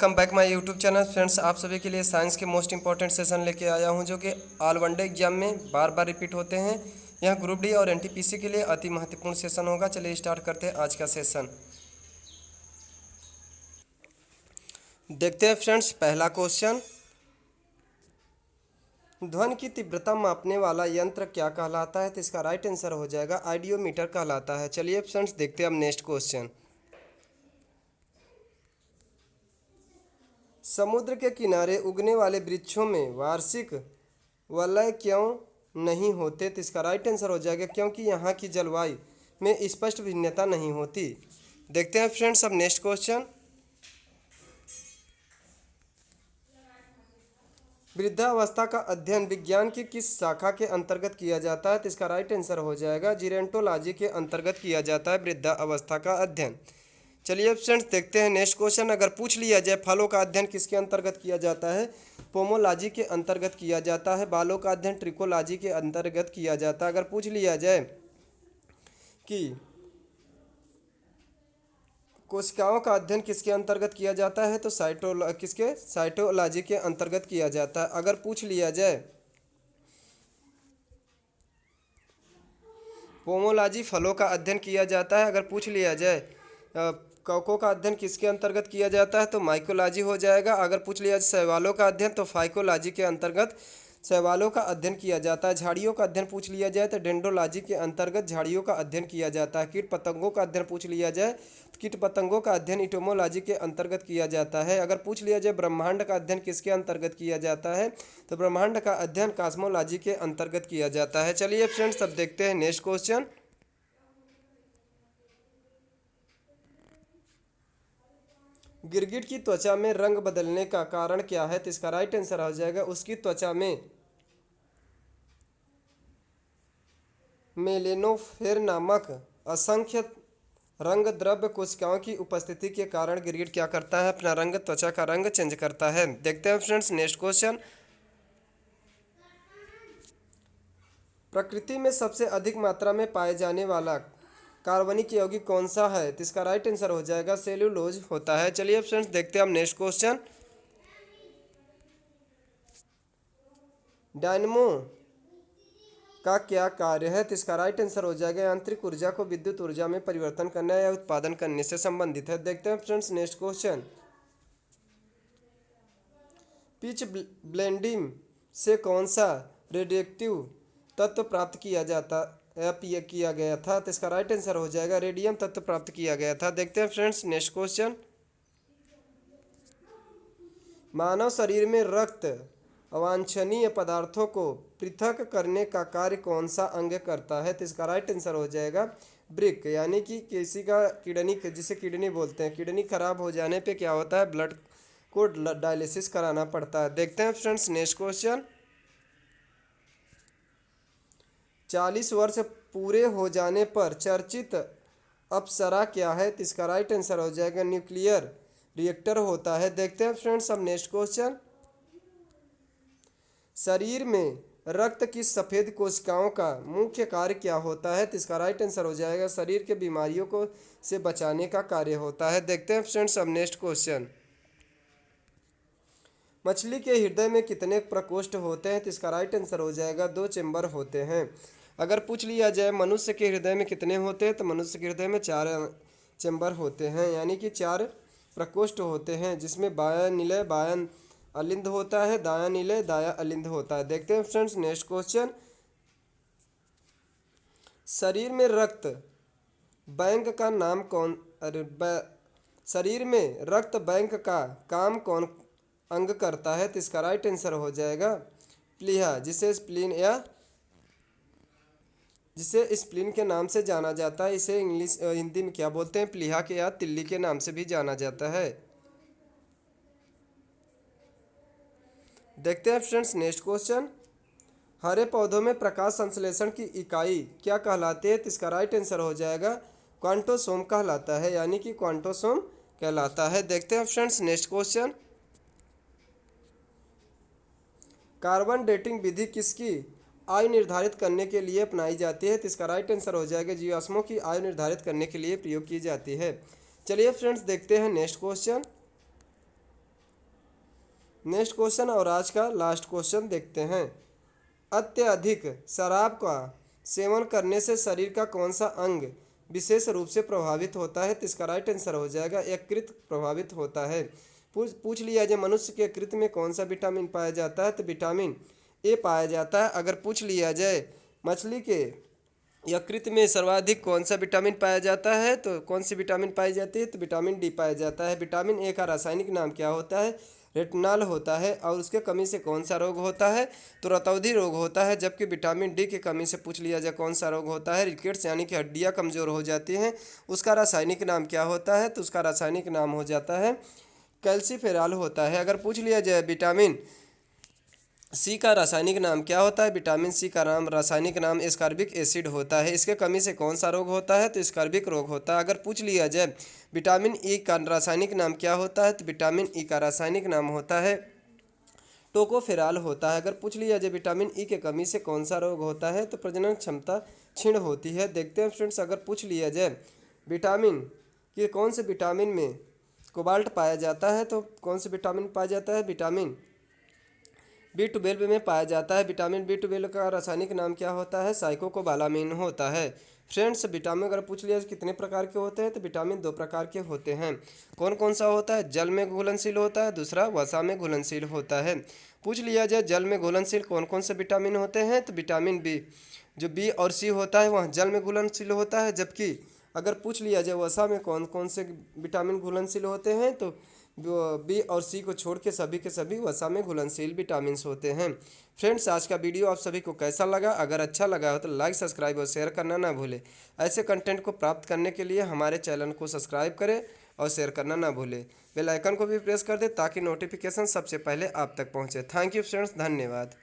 Welcome back my YouTube channel. Friends, आप सभी के लिए साइंस के मोस्ट इंपॉर्टेंट सेशन लेके आया हूं जो कि ऑल वनडे एग्जाम में बार बार रिपीट होते हैं। यह ग्रुप डी और एनटीपीसी के लिए अति महत्वपूर्ण सेशन होगा। चलिए स्टार्ट करते हैं आज का सेशन। देखते हैं फ्रेंड्स, पहला क्वेश्चन, ध्वनि की तीव्रता मापने वाला यंत्र क्या कहलाता है? तो इसका राइट आंसर हो जाएगा आइडियोमीटर कहलाता है। चलिए फ्रेंड्स, देखते हैं अब नेक्स्ट क्वेश्चन, समुद्र के किनारे उगने वाले वृक्षों में वार्षिक वलय क्यों नहीं होते? तो इसका राइट आंसर हो जाएगा क्योंकि यहाँ की जलवायु में स्पष्ट भिन्नता नहीं होती। देखते हैं फ्रेंड्स अब नेक्स्ट क्वेश्चन, वृद्धावस्था का अध्ययन विज्ञान की किस शाखा के अंतर्गत किया जाता है? तो इसका राइट आंसर हो जाएगा जीरेंटोलॉजी के अंतर्गत किया जाता है वृद्धावस्था का अध्ययन। चलिए फ्रेंड्स, देखते हैं नेक्स्ट क्वेश्चन, अगर पूछ लिया जाए फलों का अध्ययन किसके अंतर्गत किया जाता है? पोमोलॉजी के अंतर्गत किया जाता है। बालों का अध्ययन ट्रिकोलॉजी के अंतर्गत किया जाता है। अगर पूछ लिया जाए कि कोशिकाओं का अध्ययन किसके अंतर्गत किया जाता है तो साइटोलॉजी के अंतर्गत किया जाता है। अगर पूछ लिया जाए पोमोलॉजी फलों का अध्ययन किया जाता है। अगर पूछ लिया जाए कवकों का अध्ययन किसके अंतर्गत किया जाता है तो माइकोलॉजी हो जाएगा। अगर पूछ लिया जाए शैवालों का अध्ययन तो फाइकोलॉजी के अंतर्गत शैवालों का अध्ययन किया जाता है। झाड़ियों का अध्ययन पूछ लिया जाए तो डेंड्रोलॉजी के अंतर्गत झाड़ियों का अध्ययन किया जाता है। कीट पतंगों का अध्ययन पूछ लिया जाए तो कीट पतंगों का अध्ययन इटोमोलॉजी के अंतर्गत किया जाता है। अगर पूछ लिया जाए ब्रह्मांड का अध्ययन किसके अंतर्गत किया जाता है तो ब्रह्मांड का अध्ययन कॉस्मोलॉजी के अंतर्गत किया जाता है। चलिए फ्रेंड्स, अब देखते हैं नेक्स्ट क्वेश्चन, गिरगिट की त्वचा में रंग बदलने का कारण क्या है? तो इसका राइट आंसर हो जाएगा उसकी त्वचा में मेलेनोफेर नामक असंख्य रंग द्रव्य कोशिकाओं की उपस्थिति के कारण गिरगिट क्या करता है? अपना रंग, त्वचा का रंग चेंज करता है। देखते हैं फ्रेंड्स नेक्स्ट क्वेश्चन, प्रकृति में सबसे अधिक मात्रा में पाए जाने वाला कार्बनिक यौगिक कौन सा है? तो इसका राइट आंसर हो जाएगा सेल्यूलोज होता है। चलिए फ्रेंड्स, देखते हैं हम नेक्स्ट क्वेश्चन, डायनमो का क्या कार्य है? तो इसका राइट आंसर हो जाएगा यांत्रिक ऊर्जा को विद्युत ऊर्जा में परिवर्तन करना या उत्पादन करने से संबंधित है। देखते हैं friends next question, pitch blending से कौन सा रेडियोएक्टिव तत्व प्राप्त किया जाता या किया गया था? तो इसका राइट आंसर हो जाएगा रेडियम तत्व प्राप्त किया गया था। देखते हैं फ्रेंड्स नेक्स्ट क्वेश्चन, मानव शरीर में रक्त अवांछनीय पदार्थों को पृथक करने का कार्य कौन सा अंग करता है? तो इसका राइट आंसर हो जाएगा ब्रिक, यानी कि किसी का किडनी, जिसे किडनी बोलते हैं, किडनी खराब हो जाने पे क्या होता है, ब्लड को डायलिसिस कराना पड़ता है। देखते हैं फ्रेंड्स नेक्स्ट क्वेश्चन, 40 वर्ष पूरे हो जाने पर चर्चित अप्सरा क्या है? तो इसका राइट आंसर हो जाएगा न्यूक्लियर रिएक्टर होता है। देखते हैं फ्रेंड्स अब नेक्स्ट क्वेश्चन, शरीर में रक्त की सफ़ेद कोशिकाओं का मुख्य कार्य क्या होता है? तो इसका राइट आंसर हो जाएगा शरीर के बीमारियों को से बचाने का कार्य होता है। देखते हैं फ्रेंड्स अब नेक्स्ट क्वेश्चन, मछली के हृदय में कितने प्रकोष्ठ होते हैं? तो इसका राइट आंसर हो जाएगा 2 चेंबर होते हैं। अगर पूछ लिया जाए मनुष्य के हृदय में कितने होते हैं तो मनुष्य के हृदय में 4 चेंबर होते हैं, यानी कि 4 प्रकोष्ठ होते हैं, जिसमें बायां निलय बायां अलिंद होता है, दायां निलय दायां अलिंद होता है। देखते हैं फ्रेंड्स नेक्स्ट क्वेश्चन, शरीर में रक्त बैंक का नाम कौन शरीर में रक्त बैंक का काम कौन अंग करता है? तो इसका राइट आंसर हो जाएगा प्लीहा, जिसे स्प्लीन के नाम से जाना जाता है। इसे हिंदी में क्या बोलते हैं? प्लीहा के या तिल्ली के नाम से भी जाना जाता है। देखते हैं फ्रेंड्स नेक्स्ट क्वेश्चन, हरे पौधों में प्रकाश संश्लेषण की इकाई क्या कहलाती है? तो इसका राइट आंसर हो जाएगा क्वांटोसोम कहलाता है, यानी कि क्वांटोसोम कहलाता है। देखते हैं friends next question, carbon dating विधि किसकी आयु निर्धारित करने के लिए अपनाई जाती है? तो इसका राइट आंसर हो जाएगा जीवाश्मों की आयु निर्धारित करने के लिए प्रयोग की जाती है। चलिए फ्रेंड्स, देखते हैं नेक्स्ट क्वेश्चन, नेक्स्ट क्वेश्चन और आज का लास्ट क्वेश्चन देखते हैं। अत्यधिक शराब का सेवन करने से शरीर का कौन सा अंग विशेष रूप से प्रभावित होता है? तो इसका राइट आंसर हो जाएगा यकृत प्रभावित होता है। पूछ लिया जाए मनुष्य के यकृत में कौन सा विटामिन पाया जाता है? तो विटामिन ए पाया जाता है। अगर पूछ लिया जाए मछली के यकृत में सर्वाधिक कौन सा विटामिन पाया जाता है, तो कौन सी विटामिन पाई जाती है? तो विटामिन डी पाया जाता है। विटामिन ए का रासायनिक नाम क्या होता है? रेटिनॉल होता है। और उसके कमी से कौन सा रोग होता है? तो रतौंधी रोग होता है। जबकि विटामिन डी की कमी से पूछ लिया जाए कौन सा रोग होता है? रिकेट्स यानी कि हड्डियाँ कमज़ोर हो जाती हैं। उसका रासायनिक नाम क्या होता है? तो उसका रासायनिक नाम हो जाता है कैल्सीफेरॉल होता है। अगर पूछ लिया जाए विटामिन सी का रासायनिक नाम क्या होता है? विटामिन सी का रासायनिक नाम एस्कॉर्बिक एसिड होता है। इसके कमी से कौन सा रोग होता है? तो एस्कॉर्बिक रोग होता है। अगर पूछ लिया जाए विटामिन ई का रासायनिक नाम क्या होता है? तो विटामिन ई का रासायनिक नाम होता है टोकोफेरॉल होता है। अगर पूछ लिया जाए विटामिन ई के कमी से कौन सा रोग होता है? तो प्रजनन क्षमता क्षीण होती है। देखते हैं फ्रेंड्स, अगर पूछ लिया जाए विटामिन कि कौन से विटामिन में कोबाल्ट पाया जाता है, तो कौन से विटामिन पाया जाता है? विटामिन बी12 में पाया जाता है। विटामिन बी12 का रासायनिक नाम क्या होता है? साइक्लोकोबालामिन होता है। फ्रेंड्स, विटामिन अगर पूछ लिया कितने प्रकार के होते हैं, तो विटामिन 2 प्रकार के होते हैं। कौन कौन सा होता है? जल में घुलनशील होता है, दूसरा वसा में घुलनशील होता है। पूछ लिया जाए जल में घुलनशील कौन कौन से विटामिन होते हैं, तो विटामिन बी जो बी और सी होता है वह जल में घुलनशील होता है। जबकि अगर पूछ लिया जाए वसा में कौन कौन से विटामिन घुलनशील होते हैं, तो बी और सी को छोड़ के सभी वसा में घुलनशील विटामिन होते हैं। फ्रेंड्स, आज का वीडियो आप सभी को कैसा लगा? अगर अच्छा लगा हो तो लाइक सब्सक्राइब और शेयर करना ना भूलें। ऐसे कंटेंट को प्राप्त करने के लिए हमारे चैनल को सब्सक्राइब करें और शेयर करना ना भूलें। बेल आइकन को भी प्रेस कर दें ताकि नोटिफिकेशन सबसे पहले आप तक पहुँचे। थैंक यू फ्रेंड्स, धन्यवाद।